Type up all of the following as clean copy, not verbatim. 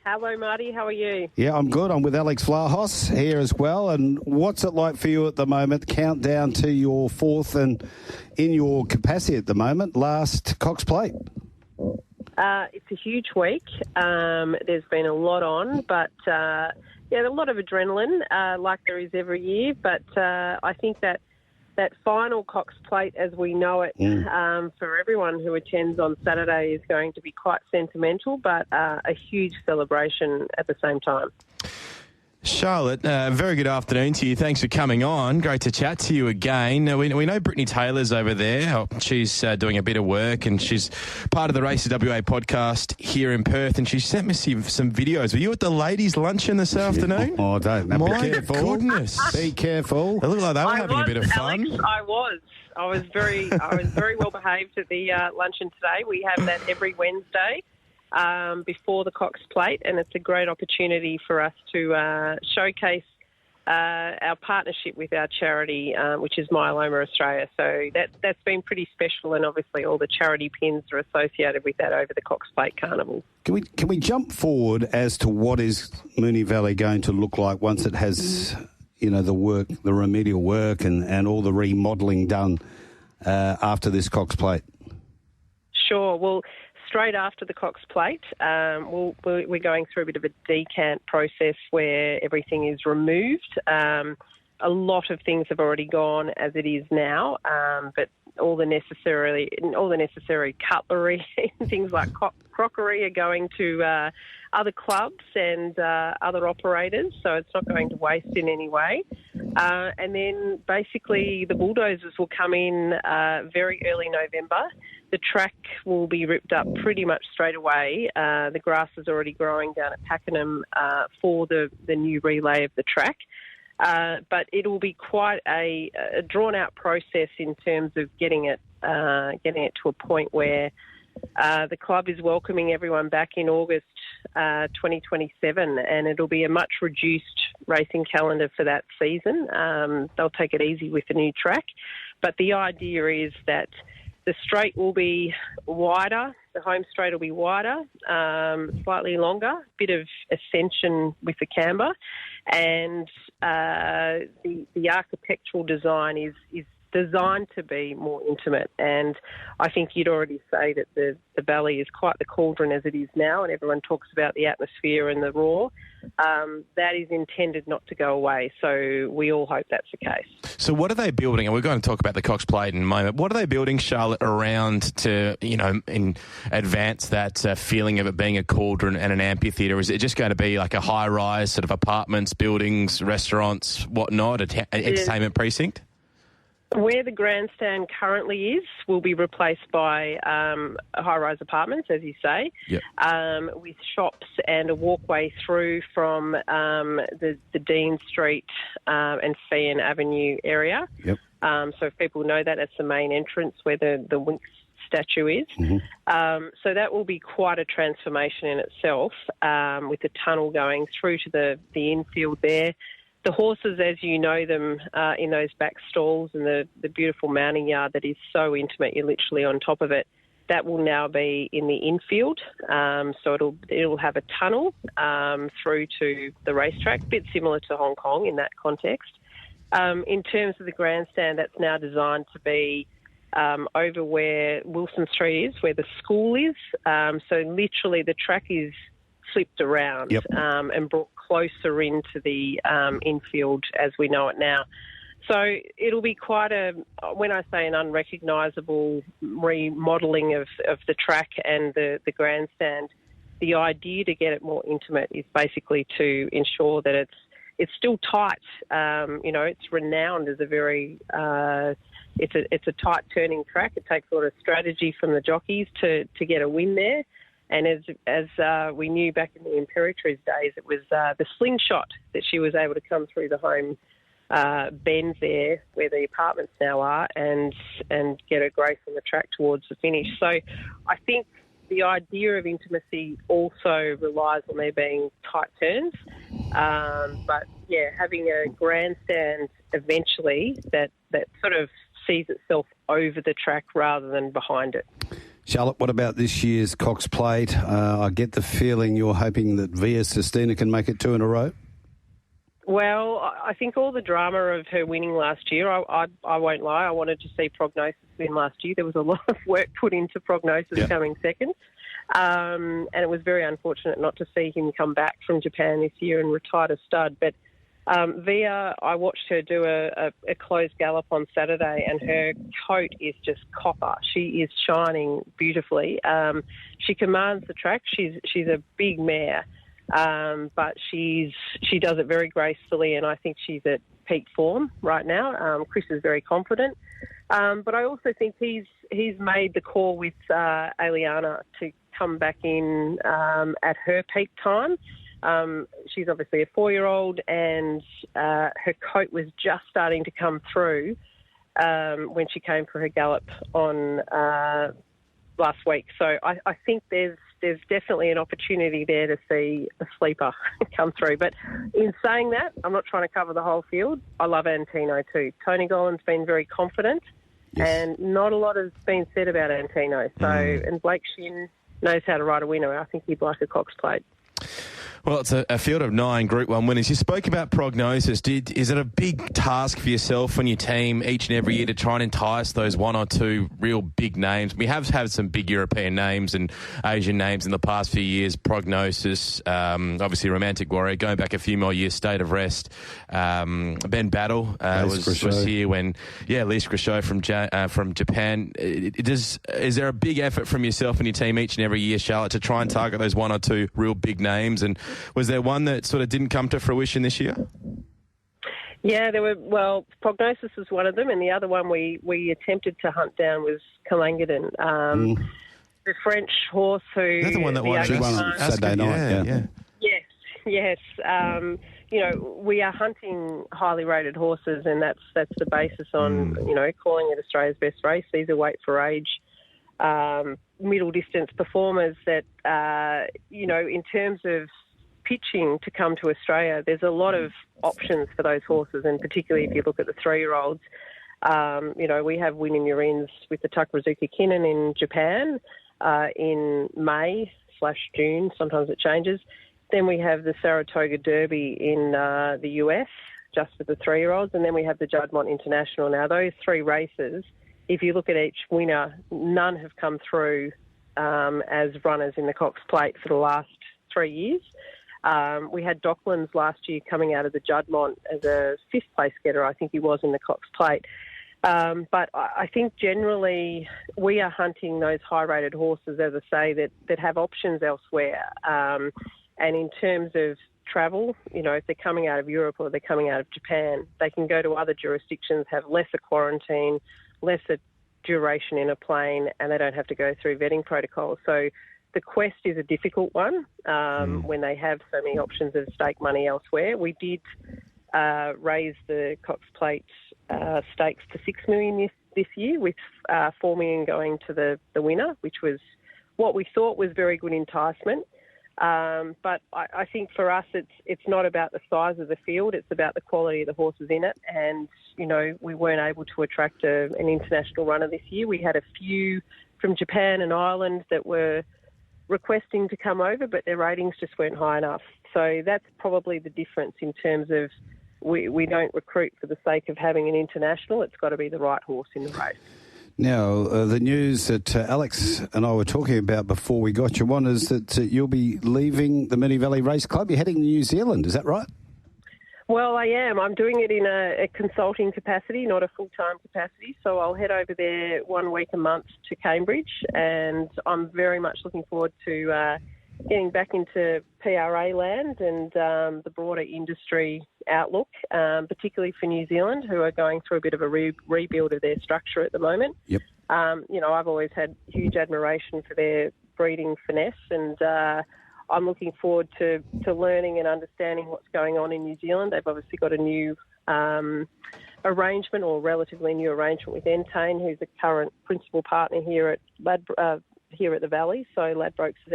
Hello, Marty. How are you? Yeah, I'm good. I'm with Alex Vlahos here as well. And what's it like for you at the moment? Countdown to your fourth and in your capacity at the moment, last Cox Plate. It's a huge week. There's been a lot on, but a lot of adrenaline, like there is every year. But I think that final Cox Plate, as we know it, for everyone who attends on Saturday, is going to be quite sentimental, but a huge celebration at the same time. Charlotte, very good afternoon to you. Thanks for coming on. Great to chat to you again. We know Brittany Taylor's over there. She's doing a bit of work, and she's part of the Races WA podcast here in Perth, and she sent me some videos. Were you at the ladies' luncheon this afternoon? Oh, don't. Now, My be careful. goodness. Be careful. It looked like they were having a bit of fun. Alex, I was very well behaved at the luncheon today. We have that every Wednesday before the Cox Plate, and it's a great opportunity for us to showcase our partnership with our charity, which is Myeloma Australia. So that's been pretty special, and obviously all the charity pins are associated with that over the Cox Plate Carnival. Can we jump forward as to what is Moonee Valley going to look like once it has, the remedial work and all the remodelling done after this Cox Plate? Sure. Well, straight after the Cox Plate, we're going through a bit of a decant process where everything is removed. A lot of things have already gone as it is now, but all the necessary cutlery and things like crockery are going to other clubs and other operators, so it's not going to waste in any way. And then basically the bulldozers will come in very early November. The track will be ripped up pretty much straight away. The grass is already growing down at Pakenham for the new relay of the track. But it'll be quite a drawn-out process in terms of getting it to a point where the club is welcoming everyone back in August 2027, and it'll be a much reduced racing calendar for that season. They'll take it easy with the new track, but the idea is that the straight will be wider, the home straight will be wider, slightly longer, bit of ascension with the camber, and the architectural design is designed to be more intimate. And I think you'd already say that the valley is quite the cauldron as it is now, and everyone talks about the atmosphere and the roar. That is intended not to go away, so we all hope that's the case. So what are they building? And we're going to talk about the Cox Plate in a moment. What are they building, Charlotte, around to, advance that feeling of it being a cauldron and an amphitheatre? Is it just going to be like a high-rise sort of apartments, buildings, restaurants, whatnot, entertainment precinct? Where the grandstand currently is will be replaced by high-rise apartments, as you say, with shops and a walkway through from the Dean Street and Fian Avenue area. Yep. So if people know that, that's the main entrance where the Winx statue is. Mm-hmm. So that will be quite a transformation in itself, with the tunnel going through to the infield there. The horses, as you know them, in those back stalls and the beautiful mounting yard that is so intimate, you're literally on top of it, that will now be in the infield. So it'll have a tunnel through to the racetrack, a bit similar to Hong Kong in that context. In terms of the grandstand, that's now designed to be over where Wilson Street is, where the school is. So literally the track is flipped around and brought closer into the infield as we know it now. So it'll be quite when I say an unrecognisable remodelling of the track and the grandstand, the idea to get it more intimate is basically to ensure that it's still tight. It's renowned as a very it's a tight turning track. It takes a lot of strategy from the jockeys to get a win there. And as we knew back in the Imperatrice days, it was the slingshot that she was able to come through the home bend there where the apartments now are and get her grace on the track towards the finish. So I think the idea of intimacy also relies on there being tight turns. But, yeah, having a grandstand eventually that sort of sees itself over the track rather than behind it. Charlotte, what about this year's Cox Plate? I get the feeling you're hoping that Via Sistina can make it 2 in a row. Well, I think all the drama of her winning last year, I won't lie, I wanted to see Prognosis win last year. There was a lot of work put into Prognosis coming second. And it was very unfortunate not to see him come back from Japan this year and retire a stud. But Via, I watched her do a closed gallop on Saturday, and her coat is just copper. She is shining beautifully. She commands the track. She's a big mare. But she does it very gracefully, and I think she's at peak form right now. Chris is very confident. But I also think he's made the call with Aliana to come back in at her peak time. She's obviously a 4-year-old, and her coat was just starting to come through when she came for her gallop on last week. So I think there's definitely an opportunity there to see a sleeper come through. But in saying that, I'm not trying to cover the whole field. I love Antino too. Tony Gollan's been very confident, and not a lot has been said about Antino. So, and Blake Shin knows how to ride a winner. I think he'd like a Cox Plate. Well, it's a field of 9 Group 1 winners. You spoke about Prognosis. Is it a big task for yourself and your team each and every year to try and entice those 1 or 2 real big names? We have had some big European names and Asian names in the past few years. Prognosis, obviously Romantic Warrior, going back a few more years, State of Rest. Ben Battle was here when, Lise Grisot from Japan. Is there a big effort from yourself and your team each and every year, Charlotte, to try and target those 1 or 2 real big names? And was there one that sort of didn't come to fruition this year? Yeah, there were. Well, Prognosis was one of them, and the other one we attempted to hunt down was Kalangadin, the French horse who... That's the one that won on Saturday night. Yes. We are hunting highly rated horses, and that's the basis on, calling it Australia's best race. These are weight for age, middle distance performers that, in terms of pitching to come to Australia, there's a lot of options for those horses, and particularly if you look at the 3-year-olds. We have Win in Your Ins with the Takarazuka Kinnan in Japan in May/June. Sometimes it changes. Then we have the Saratoga Derby in the US, just for the 3-year-olds. And then we have the Juddmonte International. Now, those 3 races, if you look at each winner, none have come through as runners in the Cox Plate for the last 3 years. We had Docklands last year coming out of the Juddmonte as a 5th place getter. I think he was in the Cox Plate. But I think generally we are hunting those high-rated horses, as I say, that have options elsewhere. And in terms of travel, if they're coming out of Europe or they're coming out of Japan, they can go to other jurisdictions, have lesser quarantine, lesser duration in a plane, and they don't have to go through vetting protocols. So the quest is a difficult one when they have so many options of stake money elsewhere. We did raise the Cox Plate stakes to $6 million this year, with $4 million going to the winner, which was what we thought was very good enticement. But I think for us, it's not about the size of the field; it's about the quality of the horses in it. And we weren't able to attract an international runner this year. We had a few from Japan and Ireland that were requesting to come over, but their ratings just weren't high enough. So that's probably the difference in terms of we don't recruit for the sake of having an international. It's got to be the right horse in the race. Now, the news that Alex and I were talking about before we got you on is that you'll be leaving the Moonee Valley Race Club. You're heading to New Zealand, is that right? Well, I am. I'm doing it in a consulting capacity, not a full-time capacity. So I'll head over there 1 week a month to Cambridge, and I'm very much looking forward to getting back into PRA land and the broader industry outlook, particularly for New Zealand, who are going through a bit of a rebuild of their structure at the moment. Yep. I've always had huge admiration for their breeding finesse, and I'm looking forward to learning and understanding what's going on in New Zealand. They've obviously got a new arrangement, or relatively new arrangement, with Entain, who's the current principal partner here at the Valley. So Ladbrokes is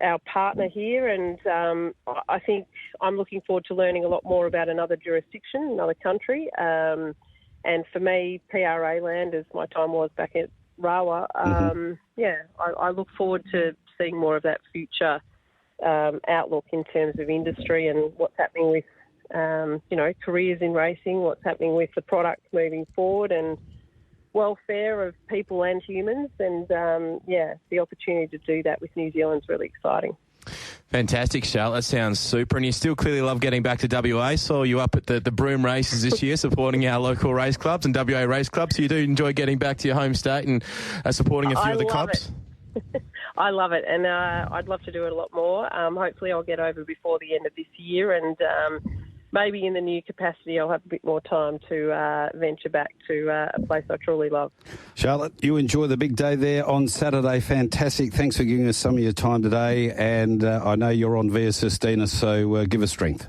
our partner here, and I think I'm looking forward to learning a lot more about another jurisdiction, another country. And for me, PRA land, as my time was back at rower. I look forward to seeing more of that future outlook in terms of industry and what's happening with, careers in racing, what's happening with the product moving forward and welfare of people and humans. And, the opportunity to do that with New Zealand's really exciting. Fantastic, Charlotte. That sounds super. And you still clearly love getting back to WA. Saw you up at the Broome races this year supporting our local race clubs and WA race clubs. So you do enjoy getting back to your home state and supporting a few of the clubs? I love it, and I'd love to do it a lot more. Hopefully I'll get over before the end of this year, and maybe in the new capacity I'll have a bit more time to venture back to a place I truly love. Charlotte, you enjoy the big day there on Saturday. Fantastic. Thanks for giving us some of your time today, and I know you're on Via Sistina, so give us strength.